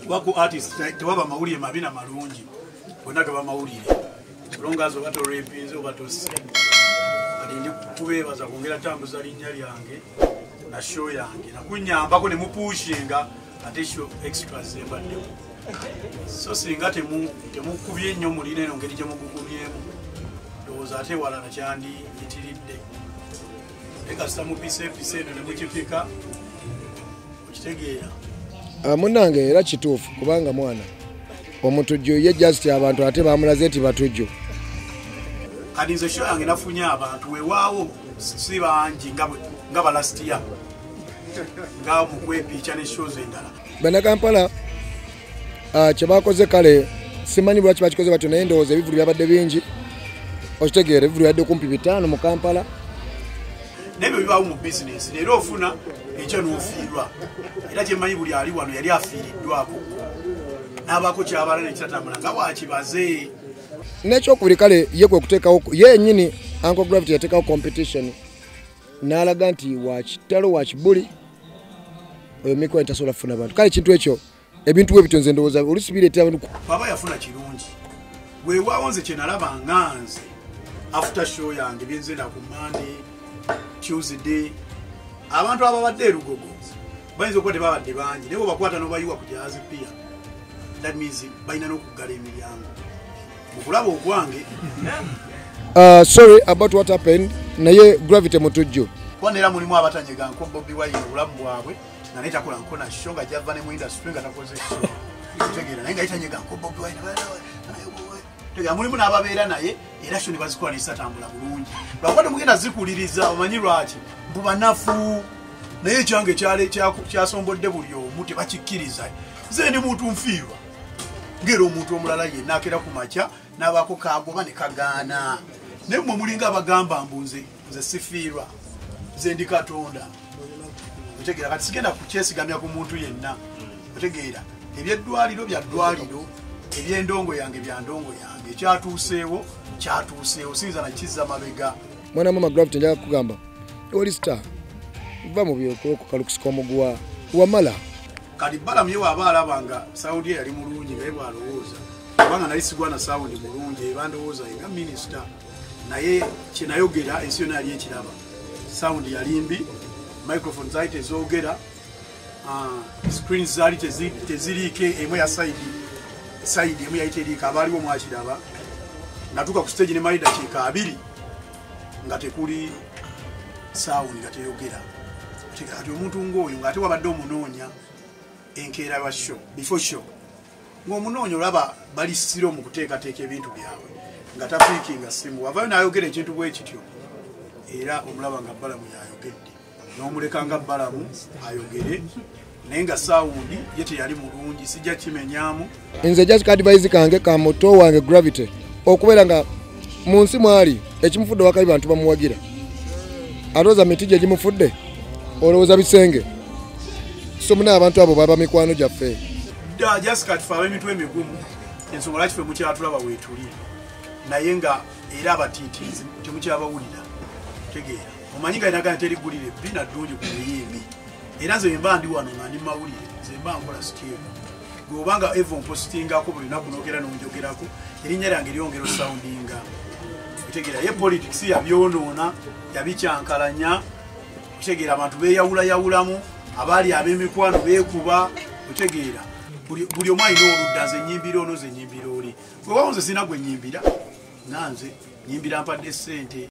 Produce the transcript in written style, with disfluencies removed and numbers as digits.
wako artist tewaba mawulire mabina malungi bonna gaba mawulire olongazo bato repinzo bato sing alindi kubebaza kongera tambuza linnya lyange na show yange nakunyambako ne mupushinga ate show extras embadde so singa temukubye nnyo muline eno ngeri gye mugukubyemu ndowooza ate wala nakyandi yitiridde ekasita mupisa episa eno ne mukipika okitegeera munange era kituufu kubanga mwana omutujju ye just abantu ate bamulaze nti batujju kati nze show yange nafunye abantu weewaawo si bangi nga ba last year nga mukwepiica ne shows endala Bannakampala kyebakoze kale simanyi lwaki bakikoze batyo naye ndowooza ebivulu byabadde bingi okitegeera ebivulu byabadde kumpi 5 mu Kampala nebyo bibaawo mu bizinesi leero ofuna ekyo n'ofiirwa era kyemmanyi buli ali wano yali afiiriddwako n'abaako kyabala nekitatambula nga wakibaze n'ekyokubiri kale ye kwe kuteekawo ye nnyini Uncle Gravity yateekawo competition n'alaga nti wakitalo wakibuli oyo mikwa entasobola kufuna abantu kale kintu ekyo ebintu bwe bitonze ndowooza olisibireetera abantu baba yafuna kirungi weewaawo nze kye nalaba nga nze after show yange byenzenda ku Monday Tuesday abantu ababadde erugogo bayinza okuba tebabadde bangi naye bakwata n'obayiwa ku jahazi pia that means balina n'okuggala emiryango okulaba okwange sorry about what happened naye Gravity mutujju kwanera mulimu abatanyega nko Bobby Wine obulamu bwabwe nga naye takola nko na show nga java ne mu industry nga takoze show tegeera naye nga yitanyega nko Bobby Wine tegera mulimu n'ababeera naye era show ne bazikola n'isatambula bulungi lwakwate mugenda zikuliriza omanyi lwaki bubanafu naye ekyange kyasombodde buli omu tebakikkiriza ze ndi muntu nfiirwa ngera omuntu omulala yenna akera ku makya n'abaako kagoba ne kagaana naye mmwe mulinga abagamba mbu nze sifiirwa nze ndi Katonda otegeera kati sigenda kukyesigamya ku muntu yenna otegeera ebyeddwaliro bya ddwaliro ebyendongo yange bya ndongo yange ekyatuuseewo kyatuuseewo siyinza nakizza mabega mwana mama Gravity njaga kugamba oli star va mu byokukalukusika omuguwa wamala kati balamu ye waaba alabanga sawundi yali mulungi naye bwalowooza kubanga nali sigwa na sawundi mulungi ebandowooza nga minisita naye kyenayogera ensi yonna yali ekiraba sawundi yali mbi microphone zaali tezoogera screens zaali teziriiko emu ya saidi emu yali teriika abaaliwo mwakiraba natuuka ku stage ne mali dakiika 2 nga tekuli sawundi nga teyogera kati omuntu ng'oyo ng'ate wabadde omunoonya enkeera ba show before show ng'omunoonya olaba bali siro mu kuteekateeka ebintu byabwe nga tafiikinga simu wavayo n'ayogera ekintu bwe kityo era omulaba nga balamu yayogedde n'omuleka nga balamu ayogere naye nga sawundi ye teyali mulungi sijja kimenyaamu nze just kadivaizi kange ka moto wange Gravity okubeera nga mu nsi mwali ekimufudde wakabi bantu bamuwagira alowooza miti gye gimufudde olowooza bisenge so muna abantu abo baba mikwano gyaffe jasika tufe ab'emitwe emigumu ensonga lwaki ffe mukyatulaba weetuli naye nga era abatiitiizi temukyabawulira tegeera omanyi nga inagana terigulire bina ddungi ku muyimbi era nze mba ndi wano nga ndi mawulire nze mba nkola sitiivu gweobanga evo mpositingako buli lunaku noogera n'onjogerako erinnya lyange lyongera osawundinga otegeera ye politics yabyonoona yabikyankalanya otegeera abantu beeyawulayawulamu abaali ab'emikwano beekuba otegeera buli omu alina oludda nze nyimbira ono ze nyimbira oli wewawo nze sina gwe nyimbira nanze nyimbira mpadde ssente